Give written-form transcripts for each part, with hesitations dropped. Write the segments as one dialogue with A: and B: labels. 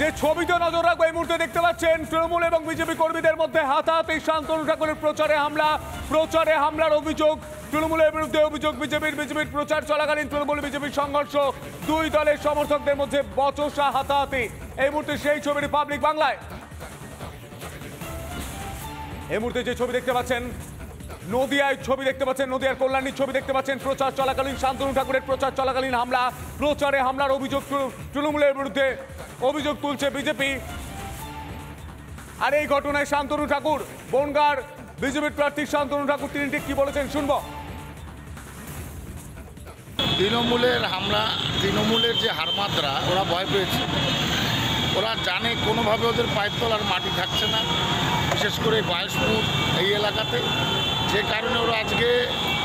A: যে ছবিতে নজর রাখবো এই মুহূর্তে দেখতে পাচ্ছেন তৃণমূল এবং বিজেপি কর্মীদের মধ্যে হাতাহাতি, শান্তনু ঠাকুরের প্রচারে হামলার অভিযোগ, তৃণমূলের বিরুদ্ধে অভিযোগ বিজেপির প্রচার চলাকালীন তৃণমূল বিজেপির সংঘর্ষ, দুই দলের সমর্থকদের মধ্যে বচসা হাতাহাতি। এই মুহূর্তে সেই ছবি রিপাবলিক বাংলায়। এই মুহূর্তে যে ছবি দেখতে পাচ্ছেন নদিয়ায় ছবি দেখতে পাচ্ছেন, নদিয়ার কল্যাণীর ছবি দেখতে পাচ্ছেন। প্রচার চলাকালীন শান্তনু ঠাকুরের প্রচার চলাকালীন প্রচারে হামলার অভিযোগ, তৃণমূলের বিরুদ্ধে অভিযোগ তুলছে বিজেপি। আর এই ঘটনায় শান্তনু ঠাকুর, বনগাঁর বিজেপির প্রার্থী শান্তনু ঠাকুর, তিনি ঠিক কি বলেছেন শুনবো।
B: তৃণমূলের হামলা, তৃণমূলের যে হারমাত্রা, ওরা ভয় পেয়েছে। ওরা জানে কোনোভাবে ওদের পায়ের তলার মাটি থাকছে না, বিশেষ করে বায়সপুর এই এলাকাতে, যে কারণে ওরা আজকে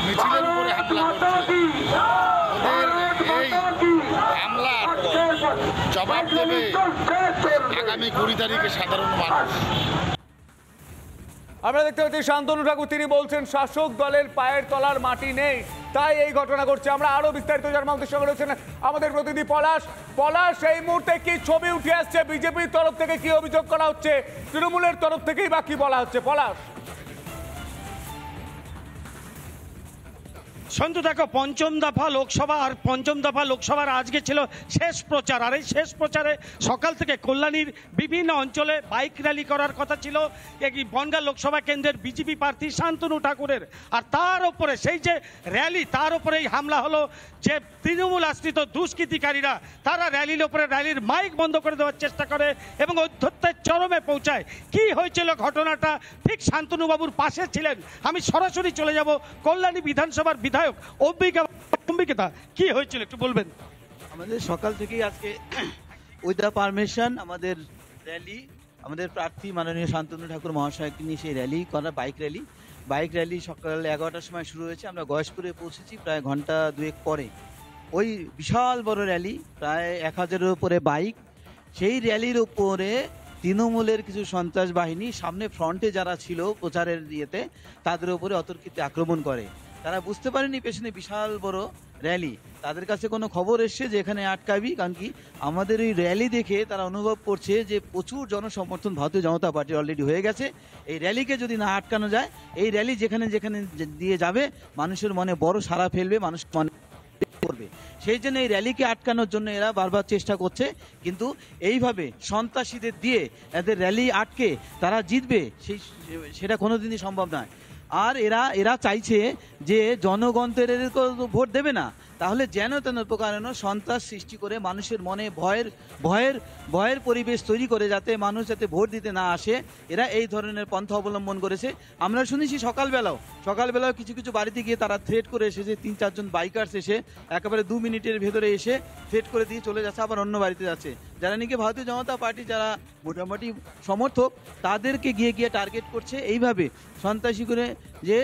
B: মিছিলের উপরে হামলা করছে। ওদের এই হামলার জবাব দেবে আগামী 20 তারিখে সাধারণ মানুষ।
A: আমরা দেখতে পাচ্ছি শান্তনু ঠাকুর, তিনি বলছেন শাসক দলের পায়ের তলার মাটি নেই, তাই এই ঘটনা ঘটছে। আমরা আরো বিস্তারিত জানার আমাদের সঙ্গে রয়েছেন আমাদের প্রতিনিধি পলাশ। এই মুহূর্তে কি ছবি উঠে আসছে, বিজেপির তরফ থেকে কি অভিযোগ করা হচ্ছে, তৃণমূলের তরফ থেকেই বা কি বলা হচ্ছে? পলাশ।
C: সন্তু, দেখো, পঞ্চম দফা লোকসভার আজকে ছিল শেষ প্রচার। আর এই শেষ প্রচারে সকাল থেকে কল্যাণীর বিভিন্ন অঞ্চলে বাইক র্যালি করার কথা ছিল এই বনগাঁ লোকসভা কেন্দ্রের বিজেপি প্রার্থী শান্তনু ঠাকুরের। আর তার উপরে সেই যে র্যালি, তার উপরেই হামলা হলো। যে তৃণমূল আশ্রিত দুষ্কৃতিকারীরা তারা র্যালির উপরে, র্যালির মাইক বন্ধ করে দেওয়ার চেষ্টা করে এবং অধ্যত্বের চরমে পৌঁছায়। কি হয়েছিল ঘটনাটা, ঠিক শান্তনুবাবুর পাশে ছিলেন। আমি সরাসরি চলে যাব কল্যাণী বিধানসভার বিধায়ক অম্বিকা, কি হয়েছিল একটু বলবেন?
D: আমাদের সকাল থেকেই আজকে উইথ দ্য পারমিশন আমাদের র্যালি, আমাদের প্রার্থী মাননীয় শান্তনু ঠাকুর মহাশয়কে নিয়ে সেই র্যালি করা, বাইক র্যালি সকাল 11টার সময় শুরু হয়েছে। আমরা গয়েশপুরে পৌঁছেছি প্রায় ঘন্টা দুয়েক পরে। ওই বিশাল বড় র্যালি, প্রায় 1000-এর উপরে বাইক, সেই র্যালির উপরে তৃণমূলের কিছু সন্ত্রাস বাহিনী সামনে ফ্রন্টে যারা ছিল প্রচারের ইয়েতে, তাদের উপরে অতর্কিত আক্রমণ করে। তারা বুঝতে পারেনি পেছনে বিশাল বড় র্যালি, তাদের কাছে কোনো খবর এসছে যে এখানে আটকাবি। কারণ কি, আমাদের এই র্যালি দেখে তারা অনুভব করছে যে প্রচুর জনসমর্থন ভারতীয় জনতা পার্টির অলরেডি হয়ে গেছে। এই র্যালিকে যদি না আটকানো যায়, এই র্যালি যেখানে যেখানে দিয়ে যাবে মানুষের মনে বড় সাড়া ফেলবে, মানুষ মনে করবে। সেই জন্য এই র্যালিকে আটকানোর জন্য এরা বারবার চেষ্টা করছে। কিন্তু এইভাবে সন্ত্রাসীদের দিয়ে এদের র্যালি আটকে তারা জিতবে, সেটা কোনোদিনই সম্ভব নয়। আর এরা চাইছে যে জনগণের ভোট দেবে না, তাহলে যেন তেন প্রকারেণ সন্ত্রাস সৃষ্টি করে মানুষের মনে ভয়ের পরিবেশ তৈরি করে, যাতে মানুষ যাতে ভোট দিতে না আসে, এরা এই ধরনের পন্থা অবলম্বন করেছে। আমরা শুনেছি সকালবেলাও কিছু বাড়িতে গিয়ে তারা থ্রেট করে এসেছে। 3-4 জন বাইকার্স এসে একেবারে 2 মিনিটের ভেতরে এসে থ্রেট করে দিয়ে চলে যাচ্ছে, আবার অন্য বাড়িতে যাচ্ছে। যারা নাকি ভারতীয় জনতা পার্টি যারা মোটামুটি সমর্থক, তাদেরকে গিয়ে টার্গেট করছে এইভাবে সন্ত্রাসী করে, যে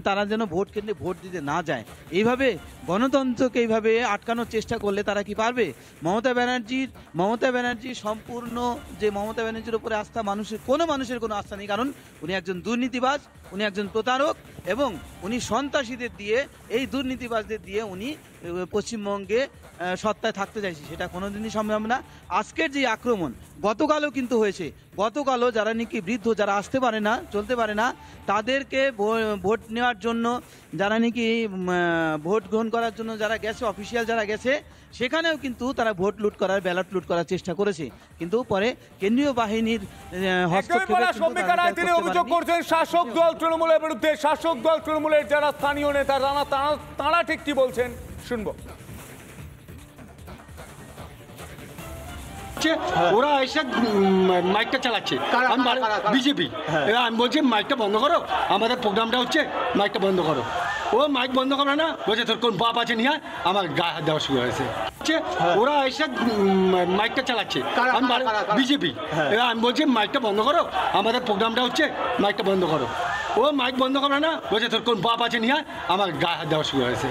D: তারা যেন ভোট কেন্দ্রে ভোট দিতে না যায়। এইভাবে গণতন্ত্রকে এইভাবে আটকানোর চেষ্টা করলে তারা কি পারবে? মমতা ব্যানার্জির সম্পূর্ণ যে মমতা ব্যানার্জির উপরে আস্থা, মানুষের কোনো আস্থা নেই। কারণ উনি একজন দুর্নীতিবাজ, উনি একজন প্রতারক, এবং উনি সন্ত্রাসীদের দিয়ে, এই দুর্নীতিবাজদের দিয়ে উনি পশ্চিমবঙ্গে সত্তায় থাকতে চাইছে, সেটা কোনোদিনই সম্ভব না। আজকের যে আক্রমণ গতকালও কিন্তু হয়েছে, গতকালও যারা নাকি বৃদ্ধ, যারা আসতে পারে না, চলতে পারে না, তাদেরকে ভোট নেওয়ার জন্য, যারা নাকি ভোট গ্রহণ করার জন্য যারা গেছে, অফিসিয়াল যারা গেছে, সেখানেও কিন্তু তারা ভোট লুট করার, ব্যালট লুট করার চেষ্টা করেছে। কিন্তু পরে কেন্দ্রীয় বাহিনীর
A: তিনি অভিযোগ করছেন শাসক দল তৃণমূলের বিরুদ্ধে। শাসক দল তৃণমূলের যারা স্থানীয় নেতা, তারা ঠিক কি বলছেন শুনবো।
E: ওরা এসে মাইকটা চালাচ্ছে, বিজেপি। আমি বলছি মাইকটা বন্ধ করো, আমাদের প্রোগ্রামটা হচ্ছে, মাইকটা বন্ধ করো। ও মাইক বন্ধ করবে না, বলছে তোর কোন বাপ আছে নিয়ে আমার গায়ে হাত দেওয়া শুরু হয়েছে। ওরা এসে মাইকটা চালাচ্ছে, বিজেপি। আমি বলছি মাইকটা বন্ধ করো, আমাদের প্রোগ্রামটা হচ্ছে, মাইকটা বন্ধ করো। ও মাইক বন্ধ করবে না, বলছে তোর কোন বাপ আছে নিয়ে আমার গায়ে হাত দেওয়া শুরু হয়েছে।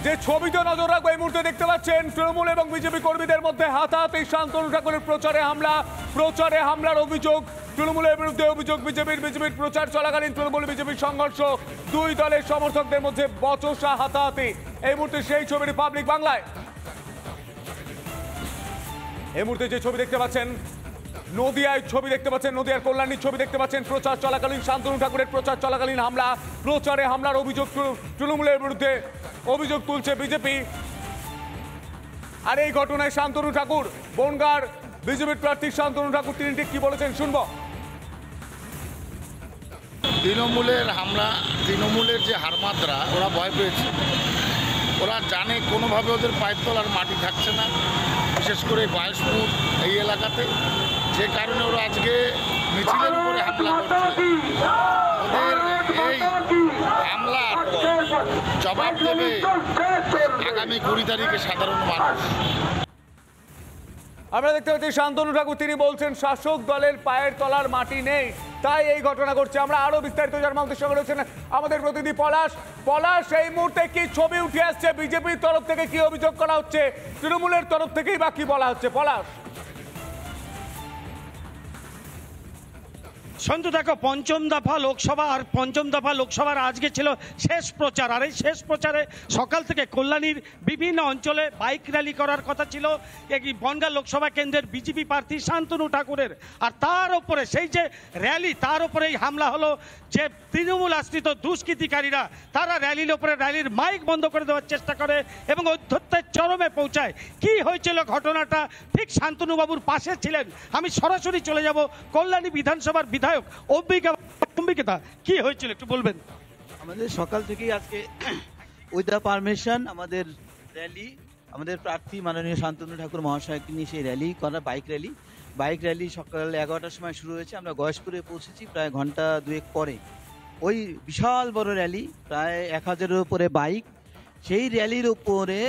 A: যে ছবিতে নজর রাখবো এই মুহূর্তে দেখতে পাচ্ছেন তৃণমূল এবং বিজেপি কর্মীদের মধ্যে হাতাহাতি, শান্তনু ঠাকুরের প্রচারে হামলার অভিযোগ, তৃণমূলের বিরুদ্ধে অভিযোগ বিজেপির প্রচার চলাকালীন তৃণমূল বিজেপির সংঘর্ষ, দুই দলের সমর্থকদের মধ্যে বচসা হাতাহাতি। এই মুহূর্তে সেই ছবি রিপাবলিক বাংলায়। এই মুহূর্তে যে ছবি দেখতে পাচ্ছেন, নদিয়ায় ছবি দেখতে পাচ্ছেন, নদিয়ার কল্যাণীর ছবি দেখতে পাচ্ছেন। প্রচার চলাকালীন শান্তনু ঠাকুরের প্রচার চলাকালীন হামলা, প্রচারে হামলার অভিযোগ তৃণমূলের বিরুদ্ধে অভিযোগ তুলছে বিজেপি। আর এই ঘটনায় শান্তনু ঠাকুর, বনগাঁর বিজেপির প্রার্থী শান্তনু ঠাকুর, তিনি ঠিক কি বলেছেন শুনবো।
B: তৃণমূলের হামলা, তৃণমূলের যে হারমাদরা, ওরা ভয় পেয়েছে। ওরা জানে কোনোভাবে ওদের পায়ের তলার মাটি থাকছে না, বিশেষ করে বায়সপুর এই এলাকাতে, যে কারণে ওরা আজকে মিছিলের উপরে হামলা করছে। ওদের এই হামলার জবাব দেবে আগামী 20 তারিখে সাধারণ মানুষ।
A: আমরা দেখতে পাচ্ছি শান্তনু ঠাকুর, তিনি বলছেন শাসক দলের পায়ের তলার মাটি নেই, তাই এই ঘটনা ঘটছে। আমরা আরো বিস্তারিত জানার আমাদের সঙ্গে রয়েছেন আমাদের প্রতিনিধি পলাশ। পলাশ, এই মুহূর্তে কি ছবি উঠে আসছে? বিজেপির তরফ থেকে কি অভিযোগ করা হচ্ছে, তৃণমূলের তরফ থেকেই বা কি বলা হচ্ছে? পলাশ।
C: সন্তু, দেখো, পঞ্চম দফা লোকসভার আজকে ছিল শেষ প্রচার। আর এই শেষ প্রচারে সকাল থেকে কল্যাণীর বিভিন্ন অঞ্চলে বাইক র্যালি করার কথা ছিল এই বনগাঁ লোকসভা কেন্দ্রের বিজেপি প্রার্থী শান্তনু ঠাকুরের। আর তার উপরে সেই যে র্যালি, তার উপরে এই হামলা হলো। যে তৃণমূল আশ্রিত দুষ্কৃতিকারীরা তারা র্যালির উপরে, র্যালির মাইক বন্ধ করে দেওয়ার চেষ্টা করে এবং অধ্যত্বের চরমে পৌঁছায়। কি হয়েছিল ঘটনাটা? ঠিক শান্তনুবাবুর পাশে ছিলেন। আমি সরাসরি চলে যাব কল্যাণী বিধানসভার বিধায়ক অম্বিকা। কি হয়েছিল একটু বলবেন?
D: আমাদের সকাল থেকেই আজকে উইথ দ্য পারমিশন আমাদের র্যালি, আমাদের প্রার্থী মাননীয় শান্তনু ঠাকুর মহাশয়কে নিয়ে সেই র্যালি করা, বাইক র্যালি সকাল 11টার সময় শুরু হয়েছে। আমরা গয়েশপুরে পৌঁছেছি প্রায় ঘন্টা দুয়েক পরে। ওই বিশাল বড় র্যালি, প্রায় 1000-এর উপরে বাইক। সেই র্যালির উপরে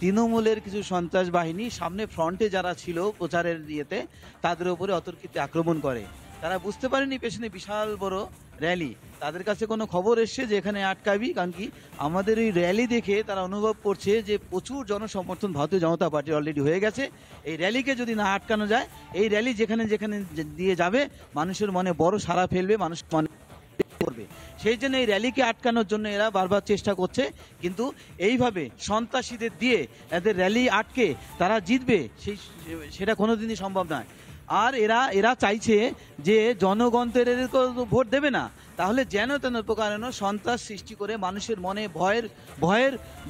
D: তৃণমূলের কিছু সন্ত্রাস বাহিনী সামনে ফ্রন্টে যারা ছিল প্রচারের ইয়েতে, তাদের উপরে অতর্কিত আক্রমণ করে। তারা বুঝতে পারেনি পেছনে বিশাল বড় র্যালি, তাদের কাছে কোনো খবর এসছে যে এখানে আটকাবি। কারণ কি, আমাদের এই র্যালি দেখে তারা অনুভব করছে যে প্রচুর জনসমর্থন ভারতীয় জনতা পার্টির অলরেডি হয়ে গেছে। এই র্যালিকে যদি না আটকানো যায়, এই র্যালি যেখানে যেখানে দিয়ে যাবে মানুষের মনে বড় সাড়া ফেলবে, মানুষ মনে করবে। সেই জন্য এই র্যালিকে আটকানোর জন্য এরা বারবার চেষ্টা করছে। কিন্তু এইভাবে সন্ত্রাসীদের দিয়ে এদের র্যালি আটকে তারা জিতবে, সেটা কোনোদিনই সম্ভব নয়। আর এরা চাইছে যে জনগণের ভোট দেবে না, তাহলে যেন তেন প্রকারেণ সন্ত্রাস সৃষ্টি করে মানুষের মনে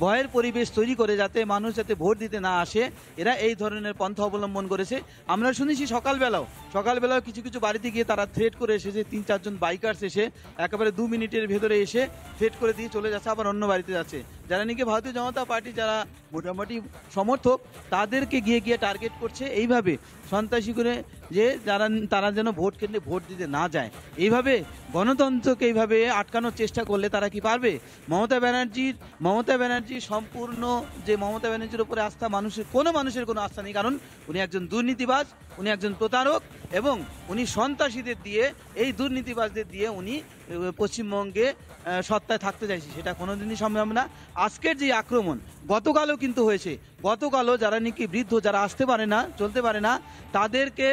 D: ভয়ের পরিবেশ তৈরি করে যাতে মানুষ যাতে ভোট দিতে না আসে, এরা এই ধরনের পন্থা অবলম্বন করেছে। আমরা শুনেছি সকালবেলাও কিছু বাড়িতে গিয়ে তারা থ্রেট করে এসেছে। 3-4 জন বাইকার্স এসে একেবারে 2 মিনিটের ভেতরে এসে থ্রেট করে দিয়ে চলে যাচ্ছে, আবার অন্য বাড়িতে যাচ্ছে। যারা নাকি ভারতীয় জনতা পার্টি যারা মোটামুটি সমর্থক, তাদেরকে গিয়ে টার্গেট করছে এইভাবে সন্ত্রাসী করে, যে তারা যেন ভোট কেন্দ্রে ভোট দিতে না যায়। এইভাবে গণতন্ত্রকে এইভাবে আটকানোর চেষ্টা করলে তারা কি পারবে? মমতা ব্যানার্জির সম্পূর্ণ যে মমতা ব্যানার্জির উপরে আস্থা, কোনো মানুষের কোনো আস্থা নেই। কারণ উনি একজন দুর্নীতিবাজ, উনি একজন প্রতারক, এবং উনি সন্ত্রাসীদের দিয়ে, এই দুর্নীতিবাজদের দিয়ে উনি পশ্চিমবঙ্গে সত্তায় থাকতে চাইছে, সেটা কোনোদিনই সম্ভব না। আজকের যে আক্রমণ গতকালও কিন্তু হয়েছে। গতকালও যারা নাকি বৃদ্ধ, যারা আসতে পারে না, চলতে পারে না, তাদেরকে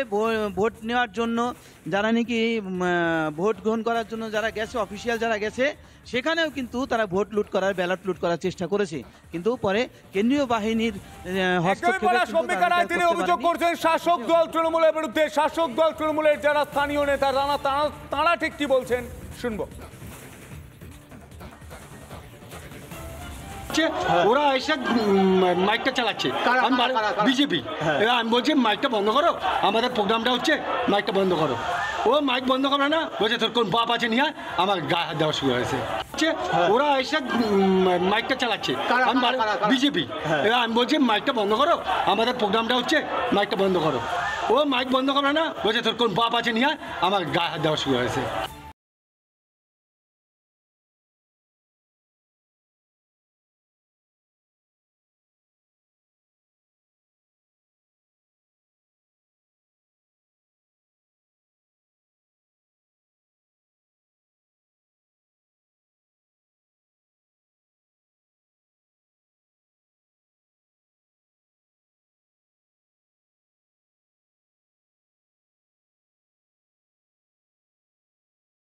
D: ভোট নেওয়ার জন্য, যারা নাকি ভোট গ্রহণ করার জন্য যারা গেছে, অফিসিয়াল যারা গেছে, সেখানেও কিন্তু তারা ভোট লুট করার, ব্যালট লুট করার চেষ্টা করেছে। কিন্তু পরে কেন্দ্রীয় বাহিনীর
A: তিনি অভিযোগ করছেন শাসক দল তৃণমূলের বিরুদ্ধে। শাসক দল তৃণমূলের যারা স্থানীয় নেতা, তারা ঠিক কি বলছেন শুনবো।
E: ওরা এসে মাইকটা চালাচ্ছে, বিজেপি। আমি বলছি মাইকটা বন্ধ করো, আমাদের প্রোগ্রামটা হচ্ছে, মাইকটা বন্ধ করো। ও মাইক বন্ধ করবে না, বলছে তোর কোন বাপ আছে নিয়ে আমার গায়ে হাত দেওয়া শুরু হয়েছে। ওরা এসে মাইকটা চালাচ্ছে, বিজেপি। আমি বলছি মাইকটা বন্ধ করো, আমাদের প্রোগ্রামটা হচ্ছে, মাইকটা বন্ধ করো। ও মাইক বন্ধ করবে না, বলছে তোর কোন বাপ আছে নিয়ে আমার গায়ে হাত দেওয়া শুরু হয়েছে।